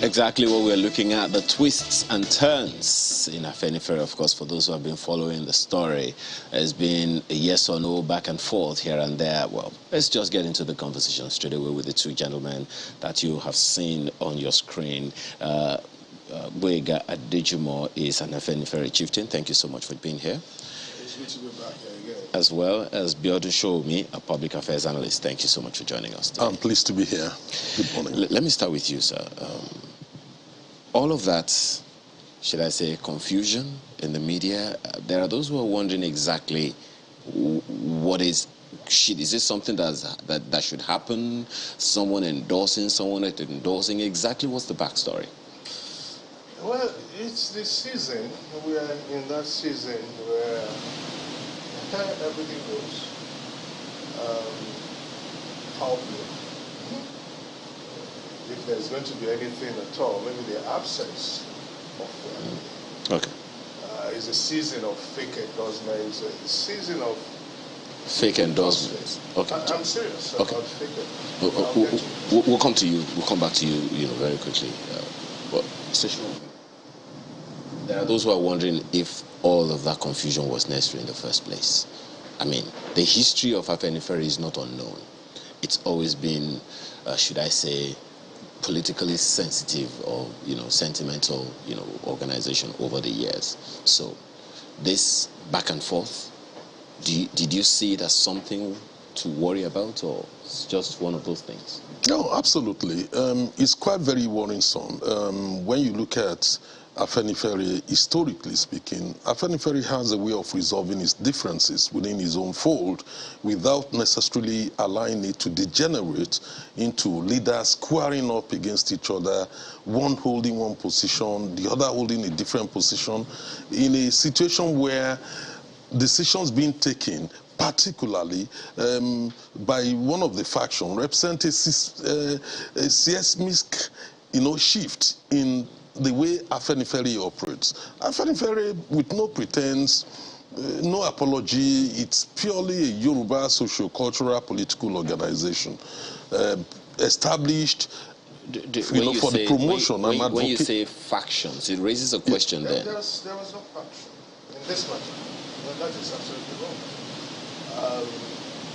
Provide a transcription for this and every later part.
Exactly what we're looking at, the twists and turns in Afenifere. Of course, for those who have been following the story, there's been a yes or no back and forth here and there. Well, let's just get into the conversation straight away with the two gentlemen that you have seen on your screen. Boyega Adejimo is an Afenifere chieftain. Thank you so much for being here. It's good to be back here again. As well as Biodun Shomi, a public affairs analyst. Thank you so much for joining us today. I'm pleased to be here. Good morning. Let me start with you, sir. All of that, should I say, confusion in the media, there are those who are wondering exactly what is this something that should happen? Someone endorsing, someone not endorsing? Exactly what's the backstory? Well, it's the season. We are in that season where everything goes public. If there's going to be anything at all, maybe the absence of Okay. It's a season of fake endorsements, a season of fake endorsements. Okay. I'm serious okay. about fake endorsements. We'll come to you. We'll come back to you, very quickly. But there are those who are wondering if all of that confusion was necessary in the first place. I mean, the history of Afenifere is not unknown. It's always been, should I say, politically sensitive or sentimental organization over the years. So this back and forth, did you see it as something to worry about, or it's just one of those things? No, absolutely. It's quite very worrisome. When you look at Afenifere, historically speaking, Afenifere has a way of resolving its differences within his own fold without necessarily allowing it to degenerate into leaders squaring up against each other, one holding one position, the other holding a different position, in a situation where decisions being taken particularly by one of the factions represent a seismic shift in the way Afenifere operates. Afenifere, with no pretense, no apology, it's purely a Yoruba socio-cultural political organization established for the promotion. When you say factions, it raises a question there. There was no faction in this matter. That is absolutely wrong.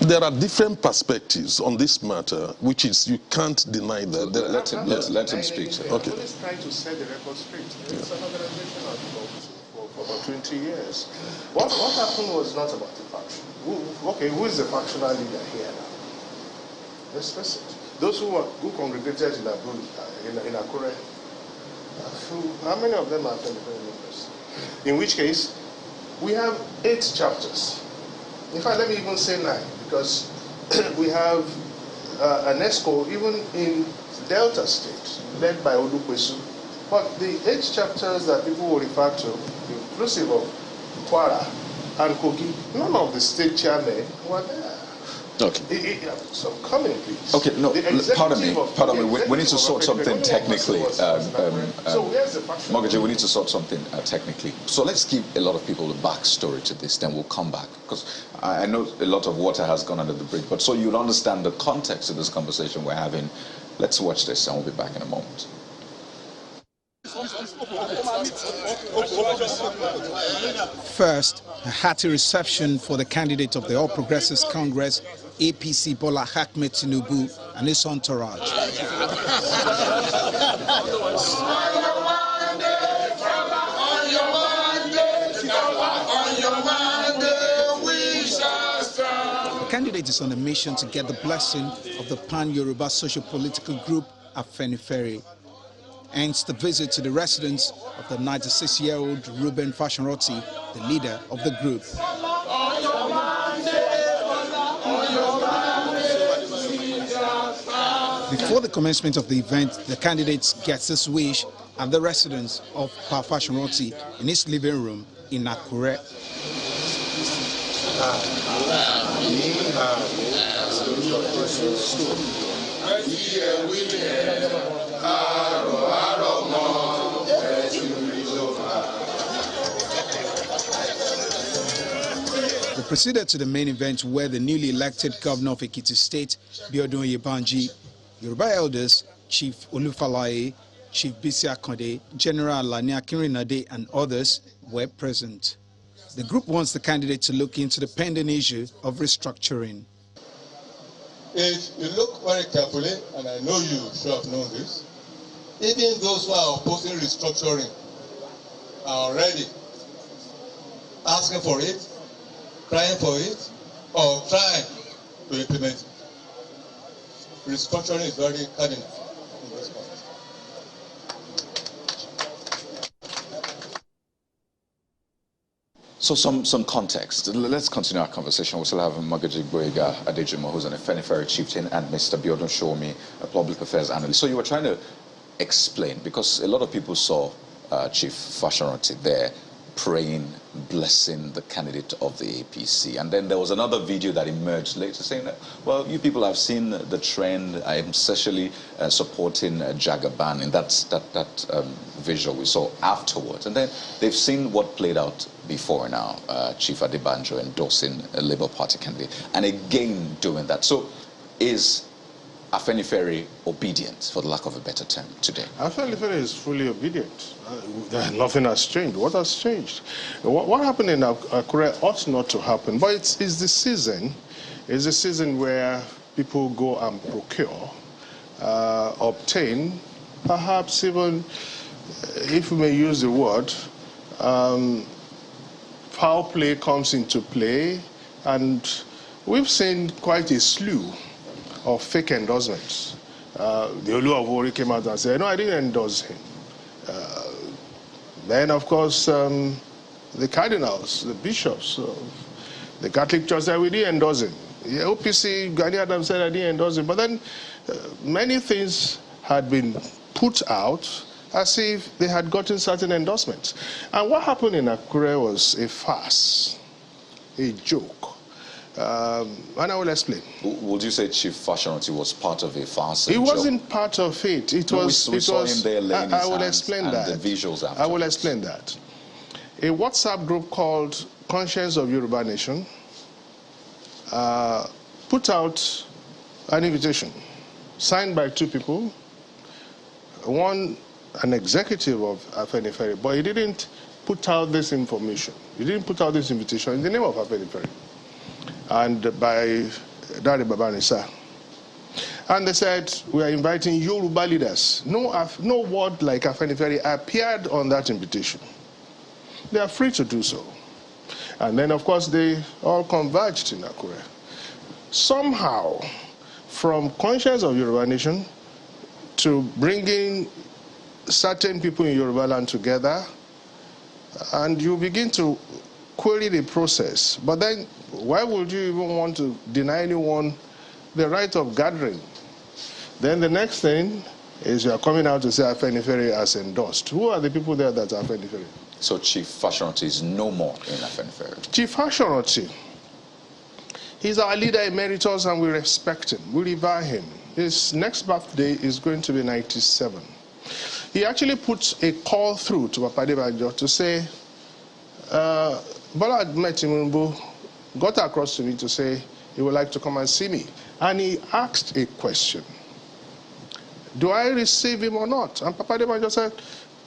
There are different perspectives on this matter, which is, you can't deny that. So let him speak. Okay. I'm just trying to set the record straight. It's an organization I've been for about 20 years. What happened was not about the faction. Who is the factional leader here now? Let's face it. Those who congregated in Akure, how many of them are Afenifere members? In which case, we have 8 chapters. In fact, let me even say 9, because we have an ESCO even in Delta State, led by Olukwesu. But the 8 chapters that people will refer to, inclusive of Kwara and Kogi, none of the state chairmen were there. Okay. So come in, please. Okay, no, pardon me. We need to sort something technically. So where's the faction? Mogaji, we need to sort something technically. So let's give a lot of people the backstory to this, then we'll come back. Because I know a lot of water has gone under the bridge, but so you'll understand the context of this conversation we're having. Let's watch this and we'll be back in a moment. First, a hearty reception for the candidate of the All Progressives Congress, APC Bola Ahmed Tinubu, and his entourage. The candidate is on a mission to get the blessing of the pan-Yoruba socio-political group Afenifere. Hence the visit to the residence of the 96-year-old Reuben Fashanroti, the leader of the group. Before the commencement of the event, the candidate gets his wish at the residence of Pa Fashanroti in his living room in Akure. We proceeded to the main event where the newly elected governor of Ekiti State, Biodun Yebanji, Yoruba elders, Chief Olufalaye, Chief Bisi Akande, General Alani Akinrinade, and others were present. The group wants the candidate to look into the pending issue of restructuring. If you look very carefully, and I know you should have known this, even those who are opposing restructuring are already asking for it, crying for it, or trying to implement it. Restructuring is very cardinal in this point. So some context. Let's continue our conversation. We still have Magaji Boyega Adejimo, who's an Afenifere chieftain, and Mr. Biodun Shomi, a public affairs analyst. So you were trying to explain, because a lot of people saw Chief Fashoranti there praying, blessing the candidate of the APC. And then there was another video that emerged later saying that, well, you people have seen the trend. I am especially supporting Jagaban, and that visual we saw afterwards. And then they've seen what played out before now, Chief Adebanjo endorsing a Labour Party candidate, and again doing that. So is Afenifere obedient, for the lack of a better term, today? Afenifere is fully obedient. Nothing has changed. What has changed? What happened in Akure ought not to happen, but it's the season. It's the season where people go and procure, obtain, perhaps even, if we may use the word, foul play comes into play, and we've seen quite a slew of fake endorsements. The Olu of Ori came out and said, no, I didn't endorse him. Then, of course, the cardinals, the bishops of the Catholic Church said, we didn't endorse him. The OPC, Gani Adams said, I didn't endorse him. But then many things had been put out as if they had gotten certain endorsements. And what happened in Akure was a farce, a joke. And I will explain. Would you say Chief Fashoranti was part of a farce? He wasn't part of it. It was. We saw him there laying his I will hands explain and that. the visuals after. I will explain that. A WhatsApp group called Conscience of Yoruba Nation put out an invitation signed by two people. One, an executive of Afenifere, but he didn't put out this information. He didn't put out this invitation in the name of Afenifere, and by Dari Babanisa. And they said, we are inviting Yoruba leaders. No word like Afenifere appeared on that invitation. They are free to do so. And then, of course, they all converged in Akure. Somehow, from Conscience of Yoruba Nation to bringing certain people in Yoruba land together, and you begin to query the process. But then, why would you even want to deny anyone the right of gathering? Then the next thing is you are coming out to say Afenifere has endorsed. Who are the people there that are Afenifere? So Chief Fashoranti is no more in Afenifere. Chief Fashoranti, he's our leader emeritus and we respect him. We revere him. His next birthday is going to be 97. He actually puts a call through to Papa Adebanjo to say, Bola Ahmed Tinubu got across to me to say he would like to come and see me. And he asked a question. Do I receive him or not? And Papa Adebanjo said,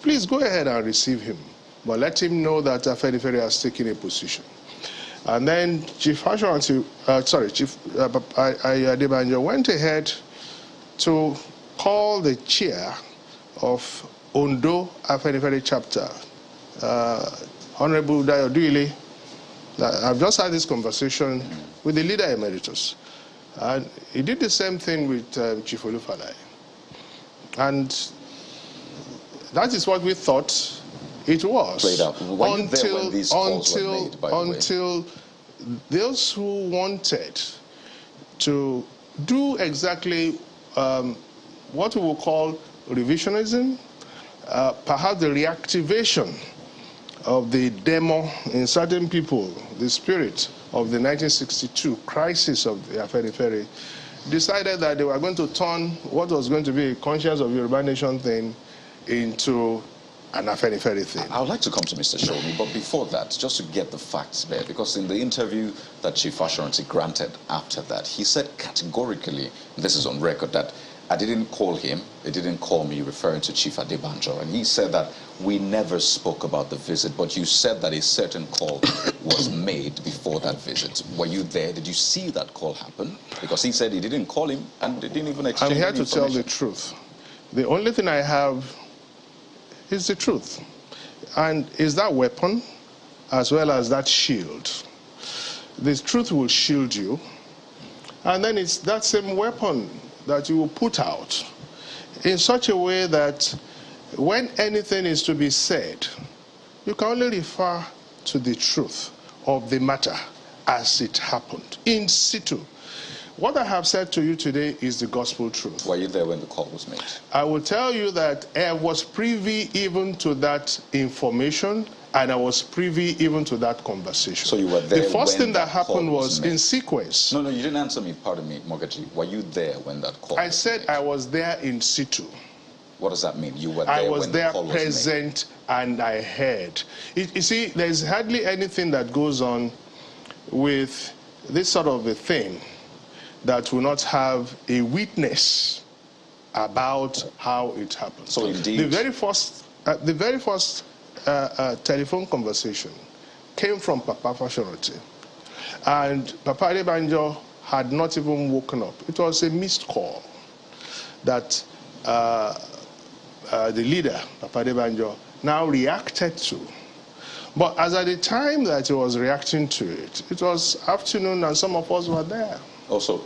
please go ahead and receive him, but let him know that Afenifere has taken a position. And then Chief Fashoranti, Chief Adebanjo went ahead to call the chair of Ondo Afenifere chapter, Honorable Dayo Duile. I've just had this conversation with the leader emeritus. And he did the same thing with Chief Olufalai. And that is what we thought it was. Played out. Were you there when these calls were made, by the way? Until those who wanted to do exactly what we will call revisionism, perhaps the reactivation of the demo in certain people, the spirit of the 1962 crisis of the Afenifere, decided that they were going to turn what was going to be a Conscience of Yoruba Nation thing into an Afenifere thing. I would like to come to Mr. Shomi, but before that, just to get the facts there, because in the interview that Chief Fashoranti granted after that, he said categorically, this is on record, that I didn't call him, they didn't call me, referring to Chief Adebanjo, and he said that we never spoke about the visit, but you said that a certain call was made before that visit. Were you there? Did you see that call happen? Because he said he didn't call him and they didn't even exchange I'm here any to tell the truth. The only thing I have is the truth. And is that weapon as well as that shield. The truth will shield you. And then it's that same weapon that you will put out in such a way that when anything is to be said, you can only refer to the truth of the matter as it happened, in situ. What I have said to you today is the gospel truth. Were you there when the call was made? I will tell you that I was privy even to that information, and I was privy even to that conversation. So you were there. The first thing that happened call was made? in sequence. No, you didn't answer me. Pardon me, Mogaji. Were you there when that call I was said made? I was there in situ. What does that mean? You were there I was when there the call was made? present and I heard. You see, there's hardly anything that goes on with this sort of a thing that will not have a witness about how it happened. So indeed, the very first telephone conversation came from Papa Fashonote, and Papa Adebanjo had not even woken up. It was a missed call that the leader, Papa Adebanjo, now reacted to. But as at the time that he was reacting to it, it was afternoon and some of us were there. also,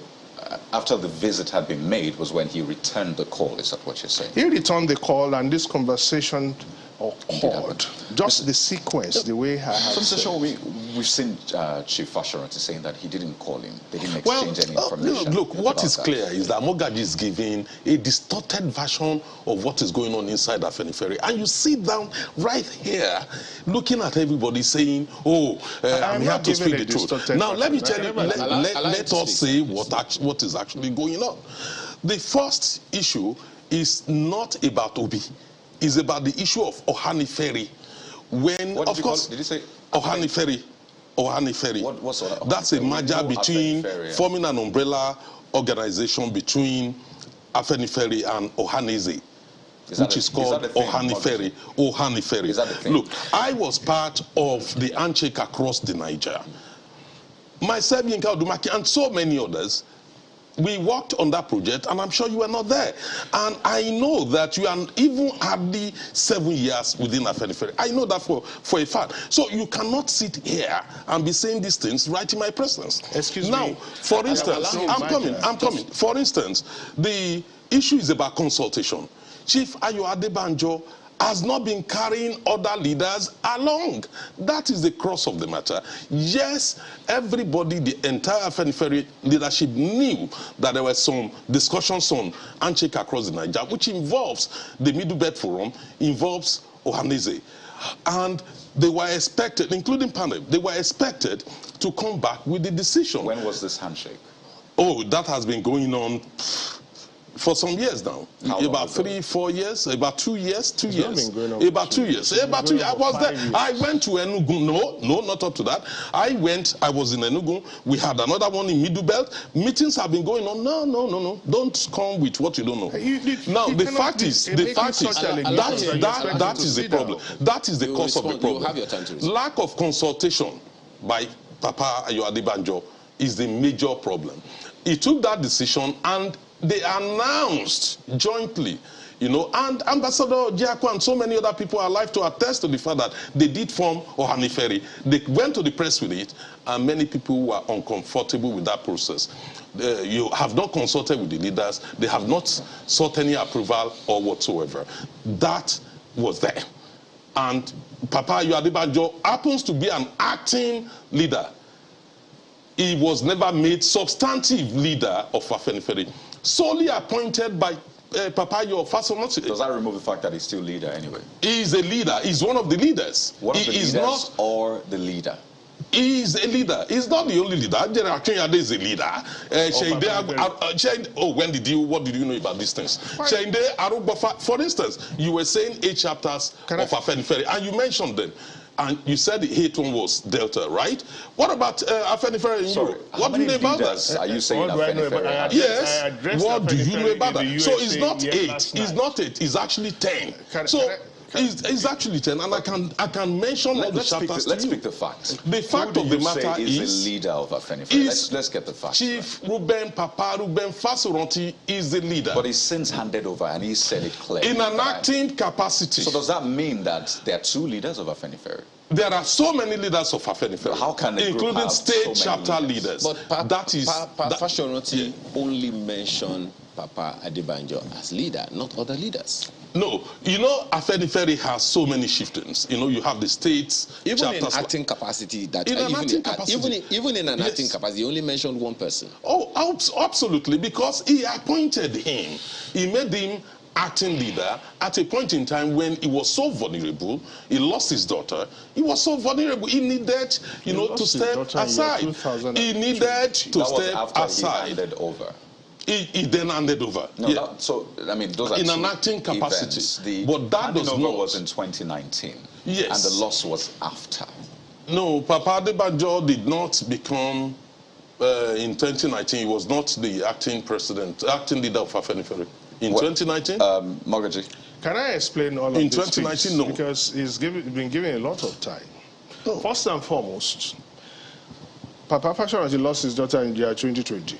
after the visit had been made was when he returned the call. Is that what you're saying? He returned the call and this conversation occurred. Just the sequence, the way I have So, said. we've seen Chief Fashonote saying that he didn't call him. They didn't exchange any information. Look, what about is that. clear is that Mogaji is giving a distorted version of what is going on inside Afenifere. And you sit down right here looking at everybody saying, oh, I'm here to speak the truth. Now, let me tell you, let us say what is actually going on. The first issue is not about Obi. It's about the issue of Afenifere. When, What of course, did you say? Afenifere. What sort of That's a Afenifere? merger between Afenifere. forming an umbrella organization between Afenifere and Ohaneze, which is called Afenifere. Afenifere. Is that the thing? Look, I was part of the handshake across the Niger. Myself, Yinka Odumaki, and so many others, we worked on that project, and I'm sure you were not there. And I know that you are even hardly 7 years within Afenifere. I know that for a fact. So you cannot sit here and be saying these things right in my presence. Excuse now, me. for instance, I'm coming. For instance, the issue is about consultation. Chief Ayo Adebanjo has not been carrying other leaders along. That is the crux of the matter. Yes, everybody, the entire Afenifere leadership knew that there were some discussions on handshake across the Niger, which involves the Middle Belt Forum, involves Ohaneze. And they were expected, including panel, they were expected to come back with the decision. When was this handshake? Oh, that has been going on for some years now. How long About ago? 3, 4 years, about 2 years, 2 It's years. not been going on About for 2 2 years. years. About It's 2 been years. I going was on there. for 5 years. I went to Enugu. No, not up to that. I was in Enugu. We had another one in Middle Belt. Meetings have been going on. No. Don't come with what you don't know. Now, the fact is, that is the problem. That is the cause of the problem. Have your time to respond. Lack of consultation by Papa Ayo Adebanjo is the major problem. He took that decision and they announced jointly, and Ambassador Jiakwa and so many other people are alive to attest to the fact that they did form Afenifere. They went to the press with it, and many people were uncomfortable with that process. You have not consulted with the leaders. They have not sought any approval or whatsoever. That was there. And Papa Ayo Adebanjo happens to be an acting leader. He was never made substantive leader of Afenifere, solely appointed by Papa Ayo Fashonote. Does that remove the fact that he's still leader anyway? He is a leader. He's one of the leaders. One of the is leaders not. or the leader? He is a leader. He's not the only leader. General Akenyade is a leader. What did you know about these things? Sheinde Arugbofa, for instance, you were saying 8 chapters of Afenifere, and you mentioned them. And you said the hate one was Delta, right? What about Afenifere in Sorry, Europe? What do you know about that? Are you saying What do I know about Afenifere has? Yes. What do you know about that? So it's not 8. It's It's not 8. It's actually 10. It's actually 10, and I can mention all the chapters to you. Let's pick the facts. The fact of the matter is the leader of Afenifere. Let's get the facts. Chief Papa Ruben Fasoranti is the leader. But he's since handed over, and he said it clearly. In an acting capacity. So does that mean that there are 2 leaders of Afenifere? There are so many leaders of Afenifere, how can a group including have state so many chapter leaders? leaders. But Fasoranti yeah. only mentioned Papa Adebanjo as leader, not other leaders. No, you know, Afenifere has so many chieftains. You know, you have the states, Even in chapters. acting capacity, that In an acting capacity. even in an Yes. acting capacity, he only mentioned one person. Oh, absolutely, because he appointed him. He made him acting leader at a point in time when he was so vulnerable. He lost his daughter. He was so vulnerable. He needed, to step aside. He needed to step aside. He handed over. He then handed over. No, yeah. Those are in an 2 acting capacity. Events. But that does not. Was in 2019. Yes. And the loss was after. No, Papa Adebanjo did not become, in 2019, he was not the acting leader of Afenifere. In 2019? Mogaji. Can I explain all of In this? 2019, no. Because he's been given a lot of time. No. First and foremost, Papa Fasoranti lost his daughter in the year 2020.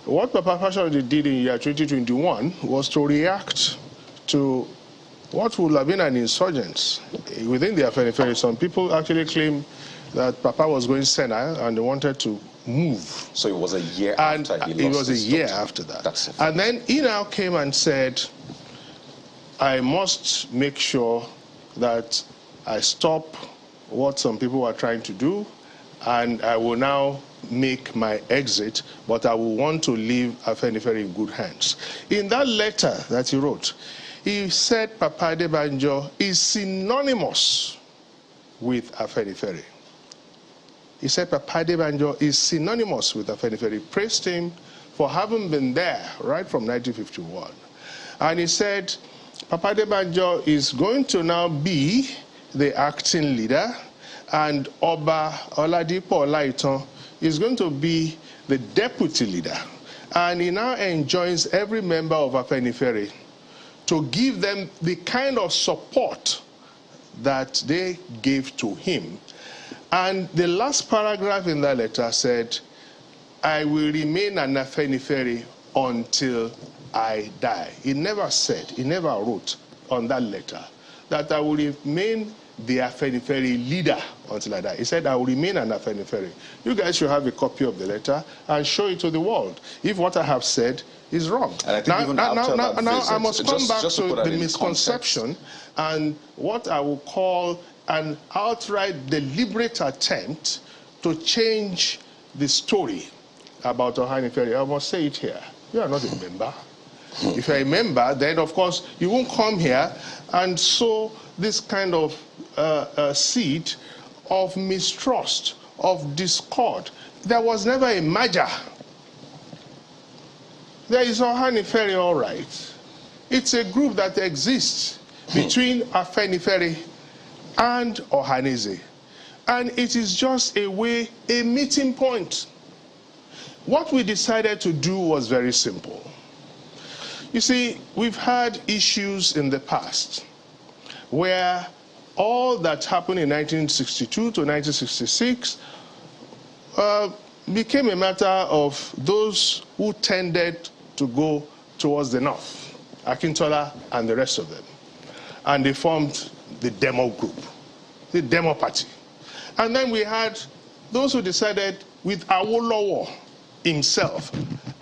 What Papa Fasoranti did in the year 2021 was to react to what would have been an insurgence within the Afenifere. Some people actually claim that Papa was going senile and they wanted to move. So it was a year after he lost it was a his year daughter. after that. That's and then he now came and said, I must make sure that I stop what some people are trying to do, and I will now make my exit, but I will want to leave Afenifere in good hands. In that letter that he wrote, he said Papa Adebanjo is synonymous with Afenifere. He said Papa Adebanjo is synonymous with Afenifere. He praised him for having been there right from 1951. And he said Papa Adebanjo is going to now be the acting leader, and Oba Oladipo Olaitan is going to be the deputy leader. And he now enjoins every member of Afenifere to give them the kind of support that they gave to him. And the last paragraph in that letter said, I will remain an Afenifere until I die. He never said, he never wrote on that letter that I will remain the Afenifere leader until I die. He said, I will remain an Afenifere. You guys should have a copy of the letter and show it to the world if what I have said is wrong. And I think now visit, I must come back to the misconception context. and what I will call an outright deliberate attempt to change the story about Afenifere. I must say it here. You are not a member. If you're a member, then of course you won't come here and sow this kind of seed of mistrust, of discord. There was never a merger. There is Afenifere, all right. It's a group that exists between Afenifere and Ohanaeze. And it is just a meeting point. What we decided to do was very simple. You see, we've had issues in the past where all that happened in 1962 to 1966 became a matter of those who tended to go towards the north, Akintola and the rest of them. And they formed the Demo group, the Demo party. And then we had those who decided with Awolowo himself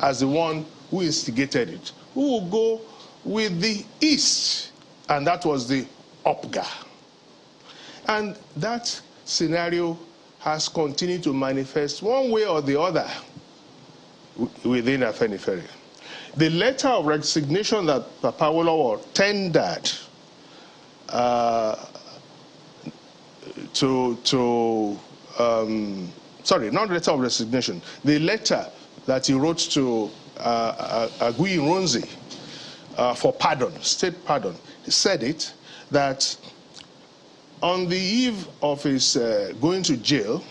as the one who instigated it, who will go with the East, and that was the UPGA. And that scenario has continued to manifest one way or the other within Afenifere. The letter of resignation that Papa Awolowo tendered sorry, not letter of resignation, the letter that he wrote to Agui Ironsi for pardon, state pardon, he said it, that on the eve of his going to jail,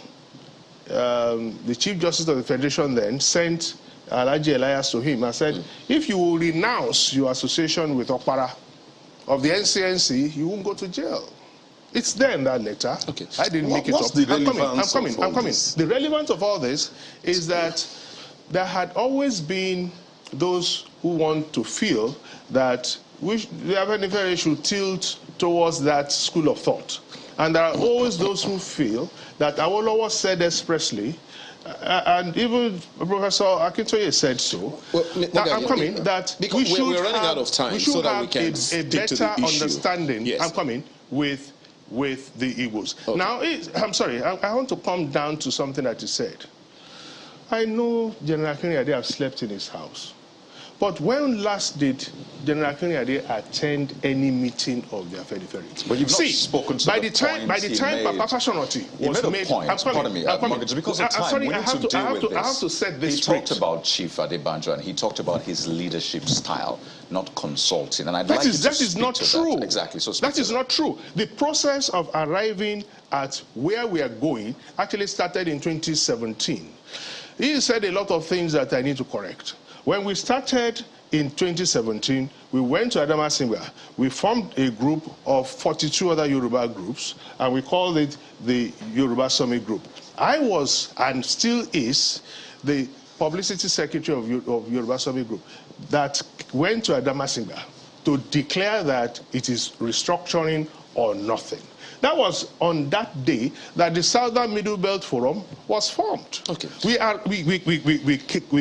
the Chief Justice of the Federation then sent Alhaji Elias to him and said, if you will renounce your association with Okpara of the NCNC, you won't go to jail. It's there in that letter. Okay. I didn't make it What's up. the relevance I'm coming. this? The relevance of all this is that there had always been those who want to feel that the Afenifere should tilt towards that school of thought. And there are always those who feel that Awolowo said expressly, and even Professor Akintoye said so. Well, I'm coming. That because we're running out of time, so that we can a better understanding. Yes. I'm coming with the Igbos. Okay. Now, I'm sorry. I want to come down to something that you said. I know General Akinriade have slept in his house. But when last did General Akinriade attend any meeting of the Afenifere? But you've not spoken to by the time Papa Fashionati was made, pardon me, because of time, I'm sorry, we I need have to deal with this. I have to set this He straight. talked about Chief Adebanjo and he talked about his leadership style, not consulting. And I'd like That you is to not speak to true. that. Exactly. So that is not true. The process of arriving at where we are going actually started in 2017. He said a lot of things that I need to correct. When we started in 2017, we went to Adamasingba. We formed a group of 42 other Yoruba groups, and we called it the Yoruba Summit Group. I was, and still is, the publicity secretary of Yoruba Summit Group that went to Adamasingba to declare that it is restructuring or nothing. That was on that day that the Southern Middle Belt Forum was formed. Okay. We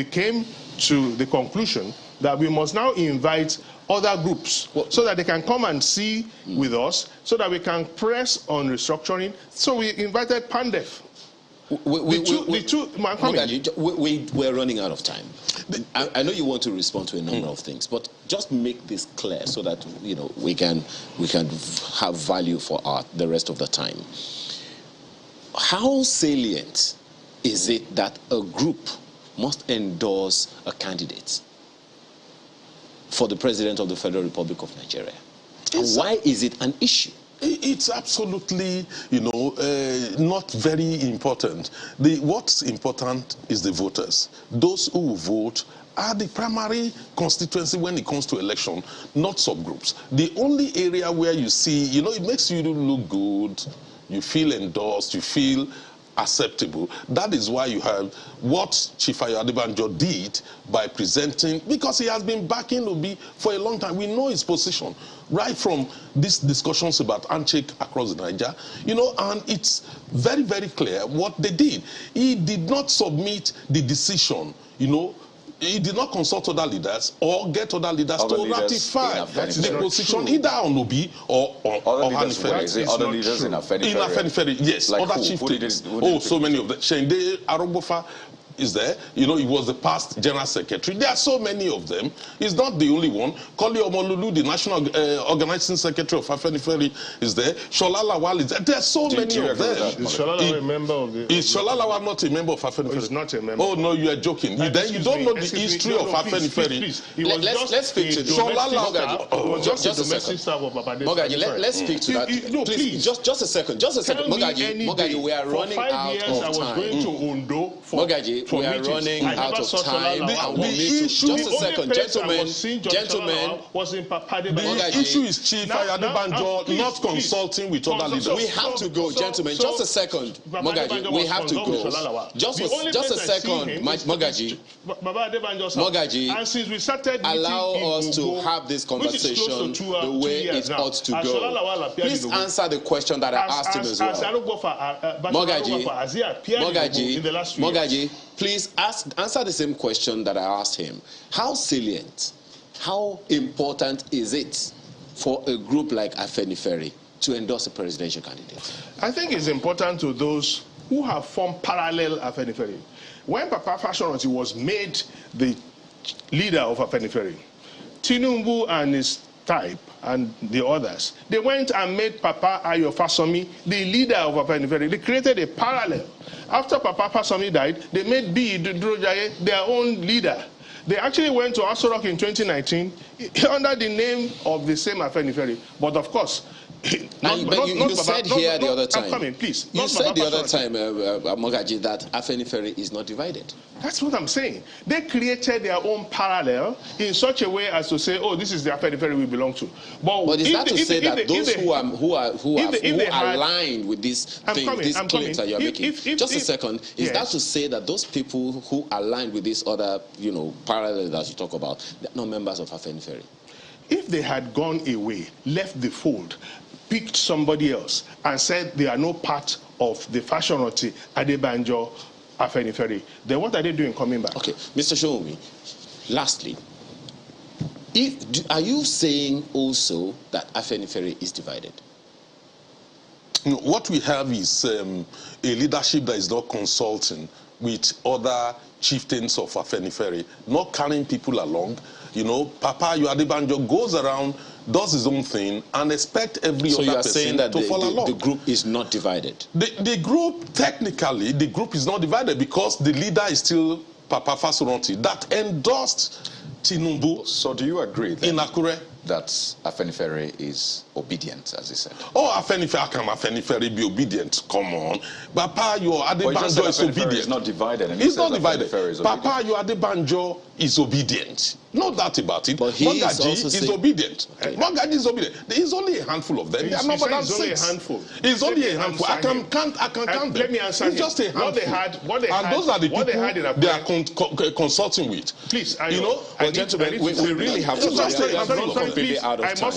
came to the conclusion that we must now invite other groups so that they can come and see with us, so that we can press on restructuring. So we invited Pandef. We're running out of time. I know you want to respond to a number of things, but just make this clear so that we can have value for the rest of the time. How salient is it that a group must endorse a candidate for the President of the Federal Republic of Nigeria? And why is it an issue? It's absolutely, not very important. What's important is the voters. Those who vote are the primary constituency when it comes to election, not subgroups. The only area where you see, it makes you look good, you feel endorsed, you feel acceptable. That is why you have what Chief Adebanjo did by presenting, because he has been backing Obi for a long time. We know his position right from these discussions about handshake across Nigeria, and it's very, very clear what they did. He did not submit the decision, he did not consult other leaders or get other leaders to ratify the position either on Obi or Afenifere. Other leaders in Afenifere? In Afenifere, yes. Like other chieftains. So many of them. Shende Arogbofa is there. He was the past general secretary. There are so many of them. He's not the only one. Koli Omololu, the national organizing secretary of Afenifere, is there. Shola Lawal is there. There are so many of them. Is Shola Lawal a member of the... Is Shola Lawal not a member of Afenifere? He's not a member. Oh, no, you are joking. Then you don't know the history of Afenifere. Let's speak to Shola Lawal. Just a second. Mogaji, let's speak to that. No, please. Just a second. Mogaji, we are running out of time. I was going to Ondo for Mogaji, we are running out of time. Just a second, gentlemen. The issue is Chief Adebanjo not consulting with other leaders. We have to go, gentlemen. Just a second, Mogaji. We have to go. Just a second, Mogaji. And since we started allow us to have this conversation the way it ought to go. Please answer the question that I asked him as well. Mogaji, please answer the same question that I asked him. How salient, how important is it for a group like Afenifere to endorse a presidential candidate? I think it's important to those who have formed parallel Afenifere. When Papa Fashionati was made the leader of Afenifere, Tinubu and his type and the others, they went and made Papa Ayo Fasomi the leader of Afenifere. They created a parallel. After Papa Fasomi died, they made B. Drojaye their own leader. They actually went to Aso Rock in 2019 under the name of the same Afenifere. But of course, You said here the other time. I'm coming, please. You said the other time, Mogaji, that Afenifere is not divided. That's what I'm saying. They created their own parallel in such a way as to say, "Oh, this is the Afenifere we belong to." But is that to say that those who are aligned with these claims that you're making? Just a second. Is that to say that those people who aligned with these other, parallels that you talk about, they're not members of Afenifere? If they had gone away, left the fold, picked somebody else, and said they are no part of the Fashionoti Adebanjo Afenifere, then what are they doing coming back? Okay, Mr. Shomi, lastly, are you saying also that Afenifere is divided? What we have is a leadership that is not consulting with other chieftains of Afenifere, not carrying people along. Papa Adebanjo goes around, does his own thing, and expect every other person to follow along. The group is not divided? The group, technically, the group is not divided because the leader is still Papa Fasuronti that endorsed Tinubu. So do you agree then in Akure that Afenifere is obedient, as he said? Oh, Afenifere, can Afenifere be obedient? Come on. Papa, your Adebanjo is obedient. It's not divided. And it's not divided. Papa, your Adebanjo is obedient. No doubt about it. But Mogaji is obedient. Mogaji is obedient. There is only a handful of them. There are not more than six. It's only a handful. I can count them. Let me answer It's just a handful. And those are the people they are consulting with. Please, gentlemen, we really have to.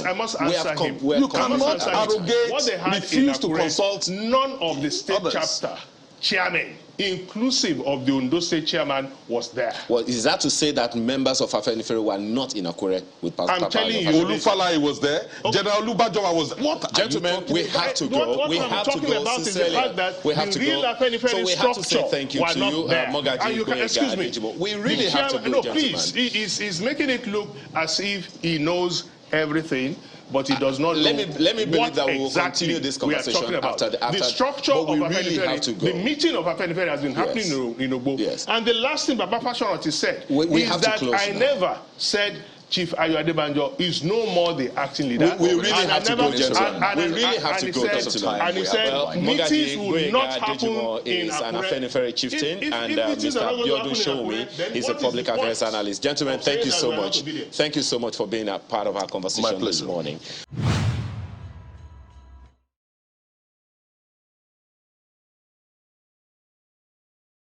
I must answer him. You cannot arrogate, refuse to consult. None of the state chapter chairmen, inclusive of the Ondo State chairman, was there. Well, is that to say that members of Afenifere were not in Akure with Pastor I'm telling you, Olufalaye was there. General Lubajowa was there. What? Gentlemen, we have to go. What I'm talking about is the fact that the real Afenifere structure say thank you to you, Mogaji. Excuse me. We really have to go, no, gentlemen. please. He's making it look as if he knows everything, but he does not know. Let me believe that we will continue this conversation after the structure of Afenifere. The meeting of Afenifere has been happening in Ogbo. Yes. And the last thing Baba Fashionati said is that I never said Chief Adebanjo is no more the acting leader. We really have to go, gentlemen. We really have to go, gentlemen. And he said meetings will not happen in Akure. An Afenifere chieftain, and Mr. Abiodun Shomi is a public affairs analyst. Gentlemen, thank you so much. Thank you so much for being a part of our conversation this morning.